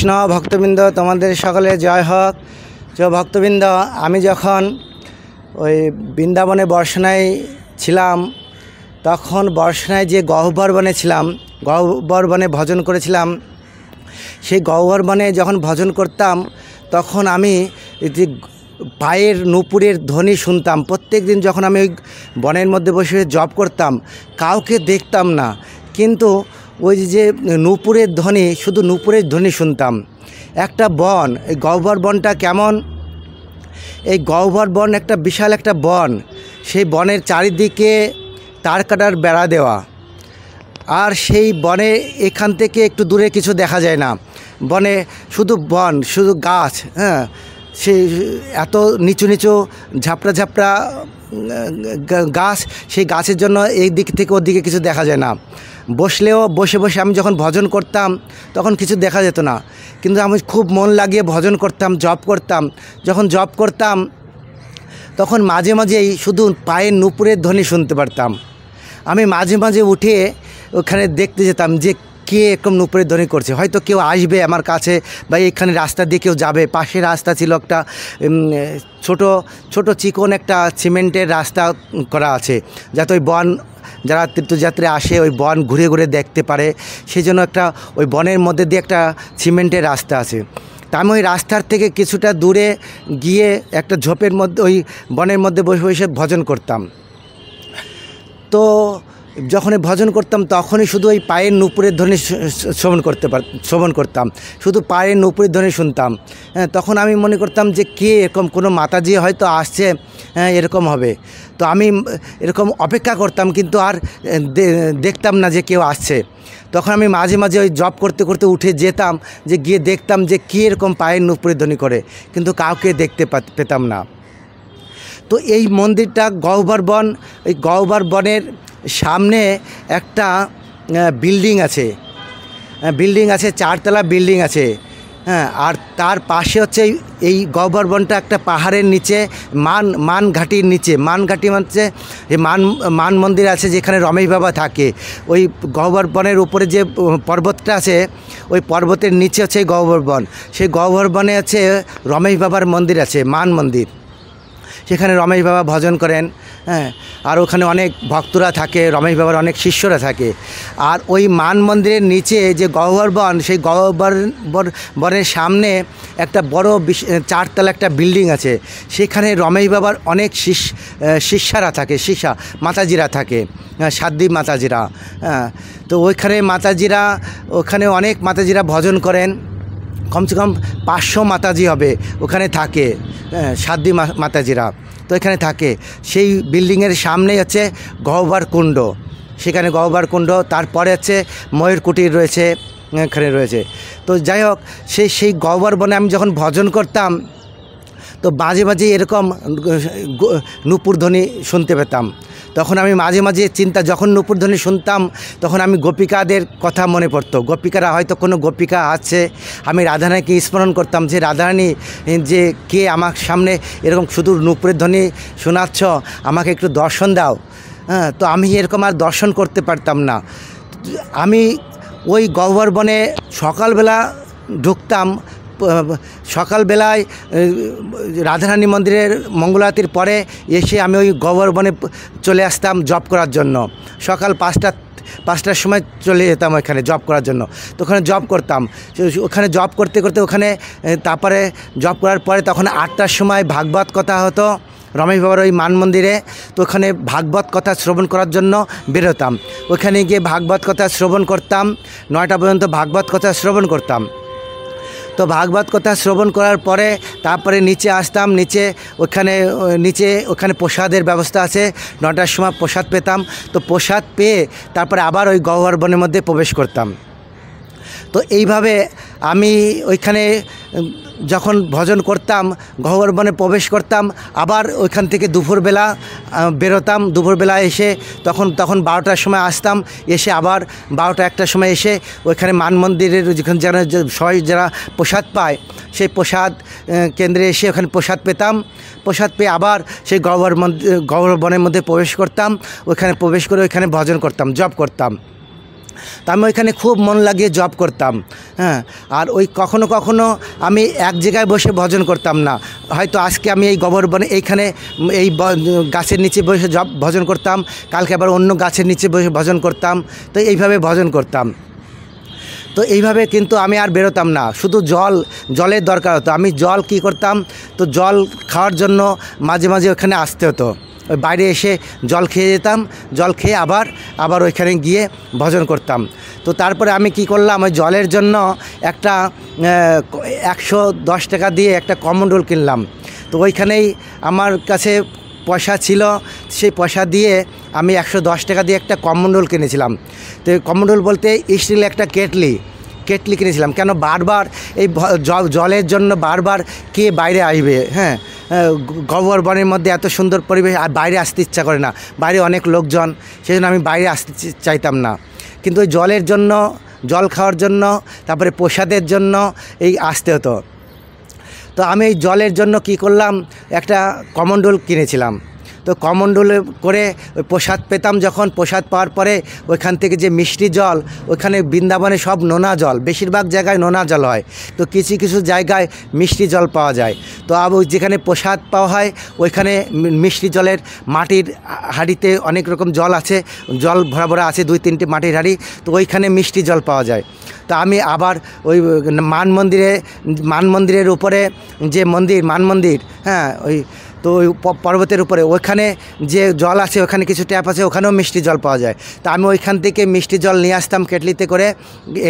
কৃষ্ণ ভক্তবৃন্দ, তোমাদের সকলে জয় হোক। যে ভক্তবৃন্দ, আমি যখন ওই বৃন্দাবনে বর্ষণায় ছিলাম, তখন বর্ষণায় যে গহ্বর বনে ছিলাম, গহ্বর বনে ভজন করেছিলাম। সেই গহ্বর বনে যখন ভজন করতাম, তখন আমি যে পায়ের নূপুরের ধ্বনি শুনতাম। প্রত্যেক দিন যখন আমি ওই বনের মধ্যে বসে জপ করতাম, কাউকে দেখতাম না, কিন্তু ওই যে নূপুরের ধ্বনি, শুধু নূপুরের ধ্বনি শুনতাম। একটা বন, এই গহ্বর বনটা কেমন, এই গহ্বর বন একটা বিশাল একটা বন। সেই বনের চারিদিকে তার কাটার বেড়া দেওয়া, আর সেই বনে এখান থেকে একটু দূরে কিছু দেখা যায় না। বনে শুধু বন, শুধু গাছ, সেই এত নিচু নিচু ঝাপড়া ঝাপড়া গাছ, সেই গাছের জন্য এই দিক থেকে ওর দিকে কিছু দেখা যায় না। বসলেও বসে বসে আমি যখন ভজন করতাম, তখন কিছু দেখা যেত না, কিন্তু আমি খুব মন লাগিয়ে ভজন করতাম, জপ করতাম। যখন জপ করতাম, তখন মাঝে মাঝেই শুধু পায়ের নূপুরের ধ্বনি শুনতে পারতাম। আমি মাঝে মাঝে উঠে ওখানে দেখতে যেতাম যে কে এরকম নূপুরের ধ্বনি করছে। হয়তো কেউ আসবে আমার কাছে, বা এখানে রাস্তা দিয়ে কেউ যাবে। পাশে রাস্তা ছিল একটা ছোট ছোট চিকন একটা সিমেন্টের রাস্তা করা আছে, যাতে ওই বন, যারা তীর্থযাত্রী আসে ওই বন ঘুরে ঘুরে দেখতে পারে, সেই জন্য একটা ওই বনের মধ্যে দিয়ে একটা সিমেন্টের রাস্তা আছে। তা আমি ওই রাস্তার থেকে কিছুটা দূরে গিয়ে একটা ঝোপের মধ্যে, ওই বনের মধ্যে বসে বসে ভজন করতাম। তো যখন ভজন করতাম, তখনই শুধু ওই পায়ের নূপুরের ধ্বনি শ্রবণ করতাম, শুধু পায়ের নূপুরের ধ্বনি শুনতাম। তখন আমি মনে করতাম যে কে এরকম, কোনো মাতাজি হয়তো আসছে, এরকম হবে। তো আমি এরকম অপেক্ষা করতাম, কিন্তু আর দেখতাম না যে কেউ আসছে। তখন আমি মাঝে মাঝে ওই জব করতে করতে উঠে যেতাম, যে গিয়ে দেখতাম যে কে এরকম পায়ের নূপুরের ধ্বনি করে, কিন্তু কাউকে দেখতে পেতাম না। তো এই মন্দিরটা গহ্বর বন, এই গহ্বর বনের সামনে একটা বিল্ডিং আছে, চারতলা বিল্ডিং আছে। আর তার পাশে হচ্ছে এই গহ্বর বনটা একটা পাহাড়ের নিচে, মানঘাটির নিচে। মানঘাটি হচ্ছে এই মান মন্দির আছে, যেখানে রমেশ বাবা থাকে। ওই গহ্বর বনের উপরে যে পর্বতটা আছে, ওই পর্বতের নিচে হচ্ছে এই গহ্বর বন। সেই গহ্বর বনে আছে রমেশ বাবার মন্দির আছে, মান মন্দির। সেখানে রমেশ বাবা ভজন করেন, আর ওখানে অনেক ভক্তরা থাকে, রমেশ বাবার অনেক শিষ্যরা থাকে। আর ওই মান মন্দিরের নিচে যে গহ্বর বন, সেই গহ্বর বনের সামনে একটা বড় চারতলা একটা বিল্ডিং আছে। সেখানে রমেশ বাবার অনেক শিষ্যারা থাকে, মাতাজিরা থাকে, সাধ্বী মাতাজিরা। তো ওইখানে ওখানে অনেক মাতাজিরা ভজন করেন। কমসে কম 500 মাতাজি হবে ওখানে থাকে, সাধ্বী মাতাজিরা। তো এখানে থাকে। সেই বিল্ডিংয়ের সামনেই হচ্ছে গহ্বর কুণ্ড, সেখানে গহ্বর কুণ্ড। তারপরে হচ্ছে ময়ূর কুটির রয়েছে, এখানে রয়েছে। তো যাই হোক, সেই গহ্বর বনে আমি যখন ভজন করতাম, তো মাঝে মাঝে এরকম নূপুর ধ্বনি শুনতে পেতাম। তখন আমি মাঝে মাঝে যখন নূপুর ধ্বনি শুনতাম, তখন আমি গোপিকাদের কথা মনে পড়তো। গোপিকারা, হয়তো কোনো গোপিকা আছে। আমি রাধারানীকে স্মরণ করতাম যে রাধারানী, যে কে আমার সামনে এরকম শুধু নূপুরের ধ্বনি শোনাচ্ছ, আমাকে একটু দর্শন দাও। তো আমি এরকম আর দর্শন করতে পারতাম না। আমি ওই গহ্বর বনে সকালবেলা ঢুকতাম। সকালবেলায় রাধারানী মন্দিরের মঙ্গলারতির পরে এসে আমি ওই গহ্বর বনে চলে আসতাম জপ করার জন্য। সকাল 5টার সময় চলে যেতাম ওইখানে জব করার জন্য। তো ওখানে জব করতাম। ওখানে জব করতে করতে ওখানে, তারপরে জব করার পরে তখন 8টার সময় ভাগবত কথা হতো রমেশ বাবার ওই মান মন্দিরে। তো ওখানে ভাগবত কথা শ্রবণ করার জন্য বেরোতাম। ওখানে গিয়ে ভাগবত কথা শ্রবণ করতাম, 9টা পর্যন্ত ভাগবত কথা শ্রবণ করতাম। তো ভাগবত কথা শ্রবণ করার পরে তারপরে নিচে আসতাম। ওখানে প্রসাদের ব্যবস্থা আছে, 9টার সময় প্রসাদ পেতাম। তো প্রসাদ পেয়ে তারপরে আবার ওই গহ্বর বনের মধ্যে প্রবেশ করতাম। তো এইভাবে আমি ওইখানে যখন ভজন করতাম, গহ্বর বনে প্রবেশ করতাম, আবার ওইখান থেকে দুপুরবেলা বেরোতাম। দুপুরবেলা এসে তখন 12টার সময় আসতাম, এসে আবার 12টা-1টার সময় এসে ওইখানে মান মন্দিরের যেখানে সবাই যারা প্রসাদ পায়, সেই প্রসাদ কেন্দ্রে এসে ওখানে প্রসাদ পেতাম। প্রসাদ পেয়ে আবার সেই গহ্বর বনের মধ্যে প্রবেশ করতাম। ওইখানে প্রবেশ করে ওইখানে ভজন করতাম, জপ করতাম। তো আমি ওইখানে খুব মন লাগিয়ে জব করতাম। হ্যাঁ, আর ওই কখনো কখনো আমি এক জায়গায় বসে ভজন করতাম না, হয়তো আজকে আমি এই গোবরবনে এইখানে এই গাছের নিচে বসে ভজন করতাম, কালকে আবার অন্য গাছের নিচে বসে ভজন করতাম। তো এইভাবে ভজন করতাম। তো এইভাবে কিন্তু আমি আর বেরোতাম না, শুধু জলের দরকার হতো। আমি জল কি করতাম, তো জল খাওয়ার জন্য মাঝে মাঝে ওখানে আসতে হতো। ওই বাইরে এসে জল খেয়ে যেতাম, জল খেয়ে আবার ওইখানে গিয়ে ভজন করতাম। তো তারপরে আমি কি করলাম, ওই জলের জন্য একটা 110 টাকা দিয়ে একটা কমণ্ডল কিনলাম। তো ওইখানেই আমার কাছে পয়সা ছিল, সেই পয়সা দিয়ে আমি 110 টাকা দিয়ে একটা কমণ্ডল কিনেছিলাম। তো কমণ্ডল বলতে স্টিল একটা কেটলি কিনেছিলাম। কেন বারবার এই জলের জন্য বারবার কে বাইরে আসবে? হ্যাঁ, গোবরবনের মধ্যে এত সুন্দর পরিবেশ, আর বাইরে আসতে ইচ্ছা করে না, বাইরে অনেক লোকজন, সেই জন্য আমি বাইরে আসতে চাইতাম না। কিন্তু ওই জলের জন্য, জল খাওয়ার জন্য, তারপরে প্রসাদের জন্য এই আসতে হতো। তো আমি এই জলের জন্য কি করলাম, একটা কমণ্ডল কিনেছিলাম। তো কমণ্ডলে করে ওই প্রসাদ পেতাম, যখন প্রসাদ পাওয়ার পরে ওইখান থেকে যে মিষ্টি জল, ওইখানে বৃন্দাবনে সব নোনা জল, বেশিরভাগ জায়গায় নোনা জল হয়, তো কিছু কিছু জায়গায় মিষ্টি জল পাওয়া যায়। তো আবার যেখানে প্রসাদ পাওয়া হয় ওইখানে মিষ্টি জলের মাটির হাঁড়িতে অনেক রকম জল আছে, জল ভরা ভরা আছে, 2-3টে মাটির হাঁড়ি, তো ওইখানে মিষ্টি জল পাওয়া যায়। তো আমি আবার ওই মান মন্দিরের উপরে যে মান মন্দির, হ্যাঁ, ওই তো ওই পর্বতের উপরে ওইখানে যে জল আছে, ওখানে কিছু ট্যাপ আছে, ওখানেও মিষ্টি জল পাওয়া যায়। তো আমি ওইখান থেকে মিষ্টি জল নিয়ে আসতাম কেটলিতে করে,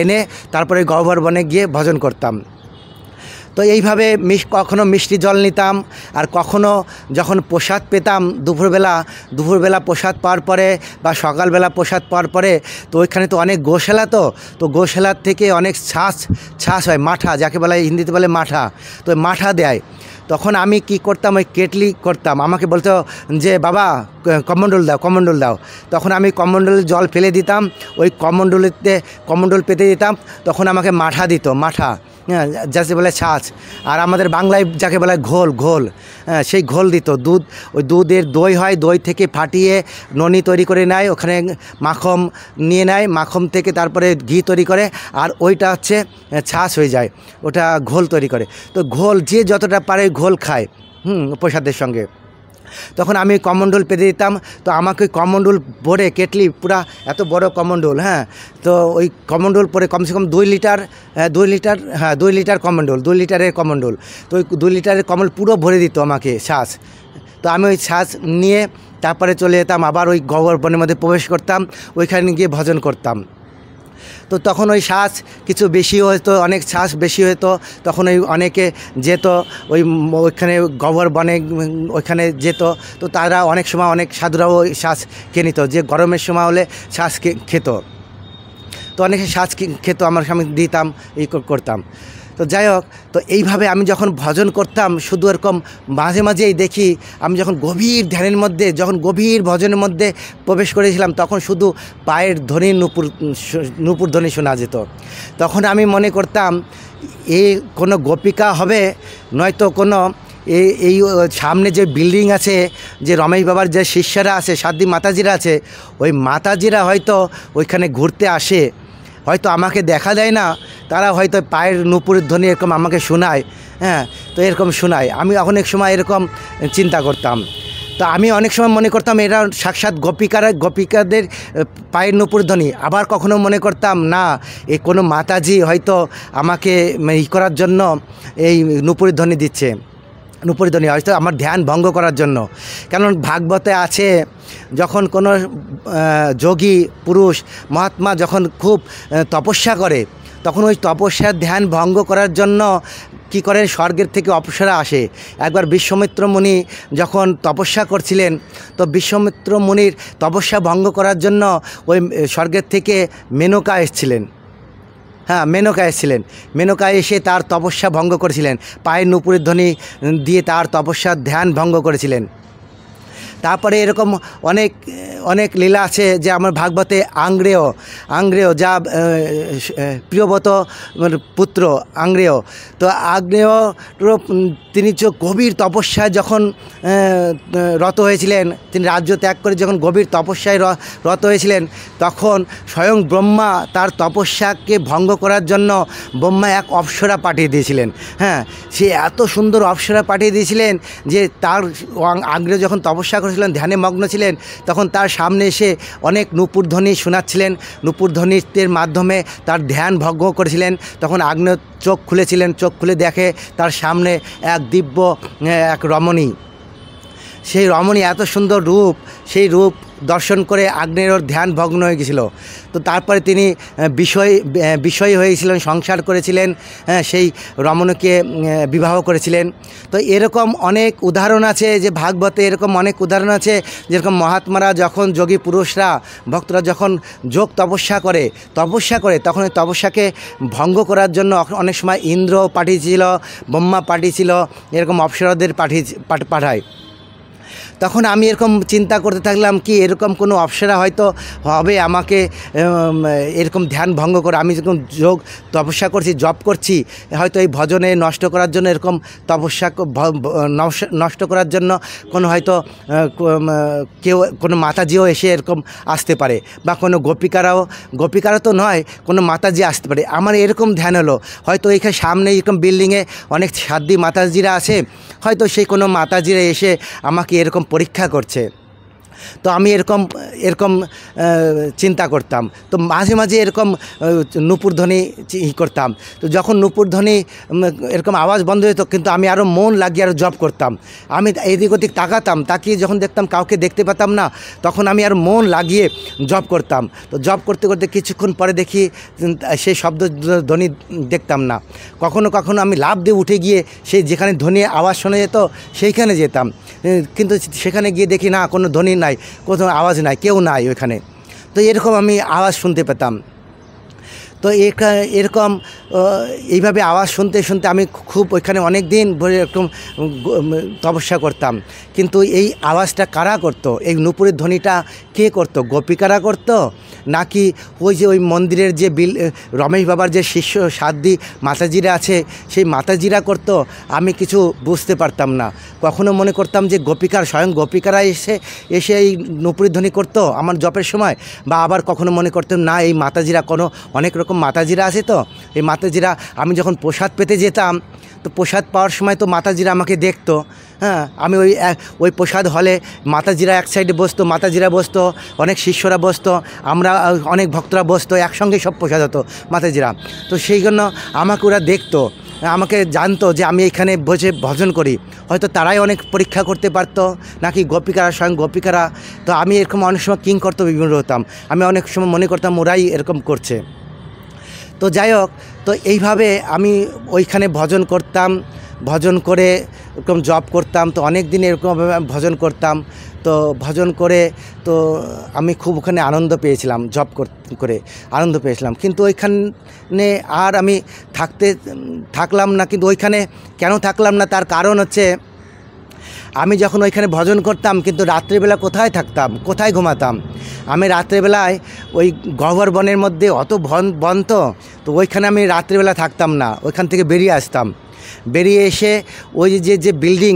এনে তারপরে গোবরবনে গিয়ে ভজন করতাম। তো এইভাবে কখনো মিষ্টি জল নিতাম, আর কখনো যখন প্রসাদ পেতাম দুপুরবেলা প্রসাদ পাওয়ার পরে বা সকালবেলা প্রসাদ পাওয়ার পরে, তো ওইখানে তো অনেক গোশালা, তো গোশালার থেকে অনেক ছাস হয়, মাঠা যাকে বলা হয়, হিন্দিতে বলে মাঠা, তো মাঠা দেয়। তখন আমি কি করতাম, ওই কেটলি করতাম, আমাকে বলতো যে বাবা কমণ্ডল দাও। তখন আমি কমণ্ডলের জল ফেলে দিতাম, ওই কমণ্ডল পেতে দিতাম, তখন আমাকে মাঠা দিত, মাঠা, হ্যাঁ, যাকে বলে ছাঁচ, আর আমাদের বাংলায় যাকে বলে ঘোল, হ্যাঁ, সেই ঘোল দিত। ওই দুধের দই হয়, দই থেকে ফাটিয়ে ননি তৈরি করে নেয়, ওখানে মাখন নিয়ে নেয়, মাখন থেকে তারপরে ঘি তৈরি করে, আর ওইটা হচ্ছে ছাঁচ হয়ে যায়, ওটা ঘোল তৈরি করে। তো ঘোল যে যতটা পারে ঘোল খায় প্রসাদের সঙ্গে। তখন আমি কমণ্ডল পেতে দিতাম, তো আমাকে ওই কমণ্ডল ভরে কেটলি, পুরা এত বড় কমণ্ডল, হ্যাঁ, তো ওই কমণ্ডল পরে কমসে কম 2 লিটার কমণ্ডল, 2 লিটারের কমণ্ডল, তো ওই 2 লিটারের কমণ্ডল পুরো ভরে দিত আমাকে ছাঁচ। তো আমি ওই ছাঁচ নিয়ে তারপরে চলে যেতাম, আবার ওই গোবরবনের মধ্যে প্রবেশ করতাম, ওইখানে গিয়ে ভজন করতাম। তো তখন ওই শ্বাস কিছু বেশি হতো, অনেক শ্বাস বেশি হতো, তখন ওই অনেকে যেত ওইখানে গোবরবনে, ওইখানে যেত। তো তারা অনেক সময় অনেক সাধুরাও ওই শ্বাস খেয়ে নিত, যে গরমের সময় হলে শ্বাস খেত, তো অনেকে শ্বাস খেত, আমার সামনে দিতাম, এই করতাম। তো যাই হোক, তো এইভাবে আমি যখন ভজন করতাম, শুধু এরকম মাঝে মাঝেই দেখি, আমি যখন গভীর ধ্যানের মধ্যে, যখন গভীর ভজনের মধ্যে প্রবেশ করেছিলাম, তখন শুধু পায়ের ধ্বনি, নূপুর ধ্বনি শোনা যেত। তখন আমি মনে করতাম কোনো গোপিকা হবে, নয়তো কোনো এই সামনে যে বিল্ডিং আছে, যে রমেশ বাবার যে শিষ্যরা আছে, সাধ্বী মাতাজিরা আছে, ওই মাতাজিরা হয়তো ওইখানে ঘুরতে আসে, হয়তো আমাকে দেখা যায় না, তারা হয়তো পায়ের নূপুরের ধ্বনি এরকম আমাকে শোনায়, হ্যাঁ, তো এরকম শোনায়। আমি অনেক সময় এরকম চিন্তা করতাম। তো আমি অনেক সময় মনে করতাম এরা সাক্ষাৎ গোপিকাদের পায়ের নূপুর ধ্বনি। আবার কখনো মনে করতাম না, এই কোনো মাতাজি হয়তো আমাকে করার জন্য এই নূপুরের ধ্বনি দিচ্ছে, নূপুরের ধ্বনি হয়তো আমার ধ্যান ভঙ্গ করার জন্য। কারণ ভাগবতে আছে, যখন কোনো যোগী পুরুষ মহাত্মা যখন খুব তপস্যা করে, তখন ওই তপস্যার ধ্যান ভঙ্গ করার জন্য কি করেন, স্বর্গের থেকে অপ্সরা আসে। একবার বিশ্বমিত্র মুনি যখন তপস্যা করছিলেন, তো বিশ্বমিত্র মুনির তপস্যা ভঙ্গ করার জন্য ওই স্বর্গের থেকে মেনকা এসেছিলেন, হ্যাঁ, মেনকা এসে তার তপস্যা ভঙ্গ করেছিলেন, পায়ের নূপুরের ধ্বনি দিয়ে তার তপস্যার ধ্যান ভঙ্গ করেছিলেন। তারপরে এরকম অনেক অনেক লীলা আছে যে আমার ভাগবতে আংগ্রেয় যা প্রিয়ব্রত পুত্র আংগ্রেয়, তো আগ্নেয় তিনি গভীর তপস্যায় যখন রত হয়েছিলেন, তিনি রাজ্য ত্যাগ করে যখন গভীর তপস্যায় রত হয়েছিলেন, তখন স্বয়ং ব্রহ্মা তার তপস্যাকে ভঙ্গ করার জন্য ব্রহ্মা এক অপ্সরা পাঠিয়ে দিয়েছিলেন। হ্যাঁ, সে এত সুন্দর অপ্সরা পাঠিয়ে দিয়েছিলেন যে তার আগ্নেয় যখন তপস্যা করেছিলেন, ধ্যানে মগ্ন ছিলেন, তখন তার সামনে এসে অনেক নূপুরধ্বনি শোনাচ্ছিলেন, নূপুরধ্বনির মাধ্যমে তার ধ্যান ভঙ্গ করেছিলেন। তখন আগ্নেয় চোখ খুলেছিলেন, চোখ খুলে দেখে তার সামনে এক দিব্য এক রমণী। সেই রমণী এত সুন্দর রূপ, সেই রূপ দর্শন করে আগ্নেয়র ধ্যান ভগ্ন হয়ে গেছিল। তো তারপরে তিনি বিষয় হয়েছিলেন, সংসার করেছিলেন, সেই রমণীকে বিবাহ করেছিলেন। তো এরকম অনেক উদাহরণ আছে যে ভাগবতে, এরকম অনেক উদাহরণ আছে যেরকম মহাত্মারা যখন যোগী পুরুষরা ভক্তরা যখন যোগ তপস্যা করে তখন ওই তপস্যাকে ভঙ্গ করার জন্য অনেক সময় ইন্দ্র পাঠিয়েছিল, ব্রহ্মা পাঠিয়েছিল, এরকম অপ্সরাদের পাঠায়। তখন আমি এরকম চিন্তা করতে থাকলাম কি এরকম কোনো অপ্সরা হয়তো হবে আমাকে এরকম ধ্যান ভঙ্গ করে, আমি যেরকম যোগ তপস্যা করছি, জপ করছি, হয়তো এই ভজনে নষ্ট করার জন্য, এরকম তপস্যা নষ্ট করার জন্য কোনো হয়তো কেউ কোনো মাতাজিও এসে এরকম আসতে পারে, বা কোনো গোপিকারা তো নয়, কোনো মাতাজি আসতে পারে। আমার এরকম ধ্যান হলো হয়তো এইখানে সামনে এরকম বিল্ডিংয়ে অনেক সাধ্বী মাতাজিরা আছে, হয়তো সেই কোনো মাতাজিরা এসে আমাকে এরকম পরীক্ষা করছে। তো আমি এরকম চিন্তা করতাম। তো মাঝে মাঝে এরকম নূপুরধ্বনি করতাম। তো যখন নূপুরধ্বনি এরকম আওয়াজ বন্ধ হতো, কিন্তু আমি আরও মন লাগিয়ে আরও জব করতাম। আমি এদিক ওদিক তাকিয়ে যখন দেখতাম কাউকে দেখতে পেতাম না, তখন আমি আর মন লাগিয়ে জব করতাম। তো জব করতে করতে কিছুক্ষণ পরে দেখি সেই ধ্বনি দেখতাম না। কখনো কখনো আমি লাফ দিয়ে উঠে গিয়ে সেই যেখানে ধ্বনি আওয়াজ শোনা যেত সেইখানে যেতাম, কিন্তু সেখানে গিয়ে দেখি না, কোনো ধ্বনি নাই, কোনো আওয়াজ নাই, কেউ নাই ওইখানে। তো এরকম আমি আওয়াজ শুনতে পেতাম। তো এরকম এইভাবে আওয়াজ শুনতে শুনতে আমি খুব ওইখানে অনেক দিন ধরে এরকম তপস্যা করতাম। কিন্তু এই আওয়াজটা কারা করতো? এই নূপুরের ধ্বনিটা কে করতো? গোপিকারা করতো, নাকি ওই মন্দিরের যে রমেশ বাবার যে শিষ্য সাধ্বী মাতাজিরা আছে সেই মাতাজিরা করতো? আমি কিছু বুঝতে পারতাম না। কখনো মনে করতাম যে স্বয়ং গোপিকারা এসে এই নূপুরের ধ্বনি করতো আমার জপের সময়, বা আবার কখনো মনে করতাম না এই মাতাজিরা অনেক রকম মাতাজিরা আছে, তো এই মাতাজিরা আমি যখন প্রসাদ পেতে যেতাম, তো প্রসাদ পাওয়ার সময় তো মাতাজিরা আমাকে দেখতো। হ্যাঁ, আমি ওই প্রসাদ হলে মাতাজিরা এক সাইডে বসতো, মাতাজিরা বসতো, অনেক শিষ্যরা বসতো, আমরা অনেক ভক্তরা বসতো, একসঙ্গে সব প্রসাদ হতো মাতাজিরা। তো সেই জন্য আমাকে ওরা দেখতো, আমাকে জানতো যে আমি এখানে বসে ভজন করি। হয়তো তারাই অনেক পরীক্ষা করতে পারতো, নাকি স্বয়ং গোপিকারা। তো আমি এরকম অনেক সময় বিভিন্ন হতাম, আমি অনেক সময় মনে করতাম ওরাই এরকম করছে। তো যাই হোক, তো এইভাবে আমি ওইখানে ভজন করতাম, ভজন করে এরকম জপ করতাম। তো অনেক দিন এরকমভাবে ভজন করতাম। তো ভজন করে তো আমি খুব ওখানে আনন্দ পেয়েছিলাম, জপ করে আনন্দ পেয়েছিলাম। কিন্তু ওইখানে আর আমি থাকলাম না। কিন্তু ওইখানে কেন থাকলাম না, তার কারণ হচ্ছে আমি যখন ওইখানে ভজন করতাম, কিন্তু রাত্রিবেলা কোথায় থাকতাম, কোথায় ঘুমাতাম? আমি রাত্রেবেলায় ওই গহ্বর বনের মধ্যে অত বন, তো ওইখানে আমি রাত্রিবেলা থাকতাম না, ওইখান থেকে বেরিয়ে আসতাম। বেরিয়ে এসে ওই যে বিল্ডিং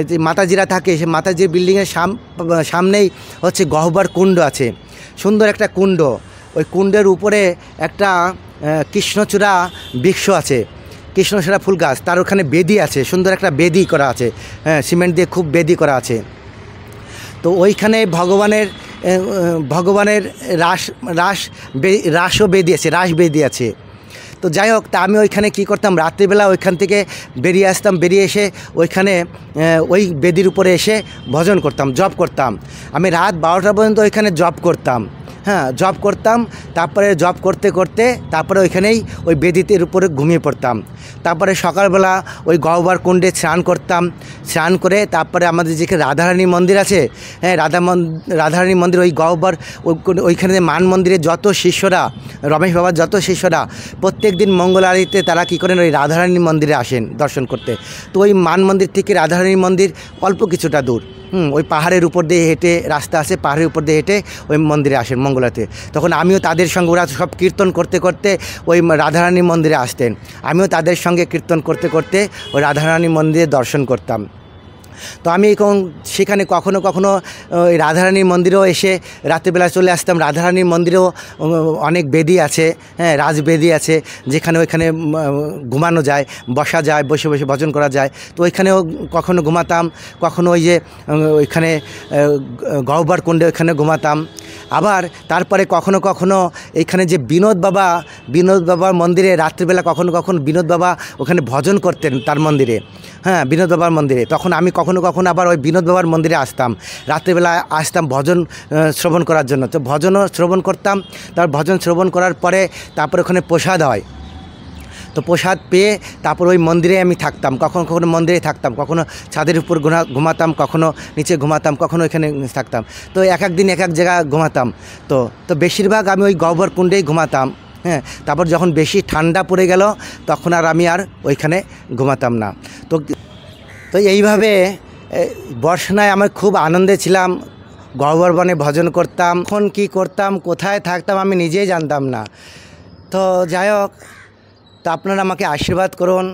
যে মাতাজিরা থাকে, সেই মাতাজির বিল্ডিংয়ের সামনেই হচ্ছে গহ্বর কুণ্ড আছে, সুন্দর একটা কুণ্ড। ওই কুণ্ডের উপরে একটা কৃষ্ণচূড়া বৃক্ষ আছে, কৃষ্ণচূড়া ফুল গাছ, তার ওখানে বেদি আছে, সুন্দর একটা বেদি করা আছে, হ্যাঁ, সিমেন্ট দিয়ে খুব বেদি করা আছে। তো ওইখানে ভগবানের রাসও বেদি আছে, রাস বেদি আছে। তো যাই হোক, তা আমি ওইখানে কী করতাম, রাত্রিবেলা ওইখান থেকে বেরিয়ে আসতাম, বেরিয়ে এসে ওইখানে ওই বেদির উপরে এসে ভজন করতাম, জপ করতাম। আমি রাত 12টা পর্যন্ত ওইখানে জপ করতাম। হ্যাঁ, জপ করতাম। তারপরে জপ করতে করতে তারপরে ওইখানেই ওই বেদিতের উপরে ঘুমিয়ে পড়তাম। তারপরে সকালবেলা ওই গহ্বর কুণ্ডে স্নান করতাম। স্নান করে তারপরে আমাদের যেখানে রাধারানী মন্দির আছে, হ্যাঁ, রাধারানী মন্দির, ওই গহ্বর ওইখানে মান মন্দিরে যত শিষ্যরা, রমেশ বাবার যত শিষ্যরা প্রত্যেক দিন মঙ্গল আরতিতে তারা কী করেন, ওই রাধারানী মন্দিরে আসেন দর্শন করতে। তো ওই মান মন্দির থেকে রাধারানী মন্দির অল্প কিছুটা দূর। ওই পাহাড়ের উপর দিয়ে হেঁটে রাস্তা আছে, পাহাড়ের উপর দিয়ে হেঁটে ওই মন্দিরে আসেন মঙ্গলাতে। তখন আমিও তাদের সঙ্গে, ওরা সব কীর্তন করতে করতে ওই রাধারানী মন্দিরে আসতেন, আমিও তাদের সঙ্গে কীর্তন করতে করতে ওই রাধারানী মন্দিরে দর্শন করতাম। তো আমি সেখানে কখনো কখনো ওই রাধারানীর মন্দিরেও এসে রাত্রিবেলা চলে আসতাম। রাধারানীর মন্দিরেও অনেক বেদি আছে, হ্যাঁ, রাজবেদি আছে, যেখানে ওইখানে ঘুমানো যায়, বসা যায়, বসে বসে ভজন করা যায়। তো ওইখানেও কখনো ঘুমাতাম, কখনো ওই যে ওইখানে গহ্বর কুণ্ডে ওইখানে ঘুমাতাম। আবার তারপরে কখনো কখনো এইখানে যে বিনোদ বাবার মন্দিরে রাত্রিবেলা কখনো কখনো বিনোদ বাবা ওখানে ভজন করতেন তার মন্দিরে, হ্যাঁ, বিনোদ বাবার মন্দিরে। তখন আমি কখনো কখনো আবার ওই বিনোদ বাবার মন্দিরে আসতাম, রাত্রিবেলা আসতাম ভজন শ্রবণ করার জন্য। তো ভজনও শ্রবণ করতাম, তার ভজন শ্রবণ করার পরে তারপরে ওখানে প্রসাদ হয়। তো প্রসাদ পেয়ে তারপর ওই মন্দিরে আমি থাকতাম, কখনো কখনো মন্দিরে থাকতাম, কখনো ছাদের উপর ঘুমাতাম, কখনো নিচে ঘুমাতাম, কখনো এখানে থাকতাম। তো এক এক দিন এক এক জায়গায় ঘুমাতাম। তো বেশিরভাগ আমি ওই গহ্বর কুণ্ডেই ঘুমাতাম, হ্যাঁ। তারপর যখন বেশি ঠান্ডা পড়ে গেল তখন আর আমি আর ওইখানে ঘুমাতাম না। তো এইভাবে বর্ষায় আমার খুব আনন্দে ছিলাম, গহ্বর বনে ভজন করতাম। এখন কী করতাম, কোথায় থাকতাম আমি নিজেই জানতাম না। তো যাই হোক, তো আপনারা আমাকে আশীর্বাদ করুন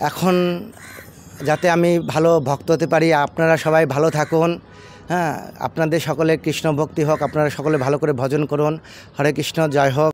এখন, যাতে আমি ভালো ভক্ত হতে পারি। আপনারা সবাই ভালো থাকুন, হ্যাঁ, আপনাদের সকলের কৃষ্ণ ভক্তি হোক, আপনারা সকলে ভালো করে ভজন করুন। হরে কৃষ্ণ, জয় হোক।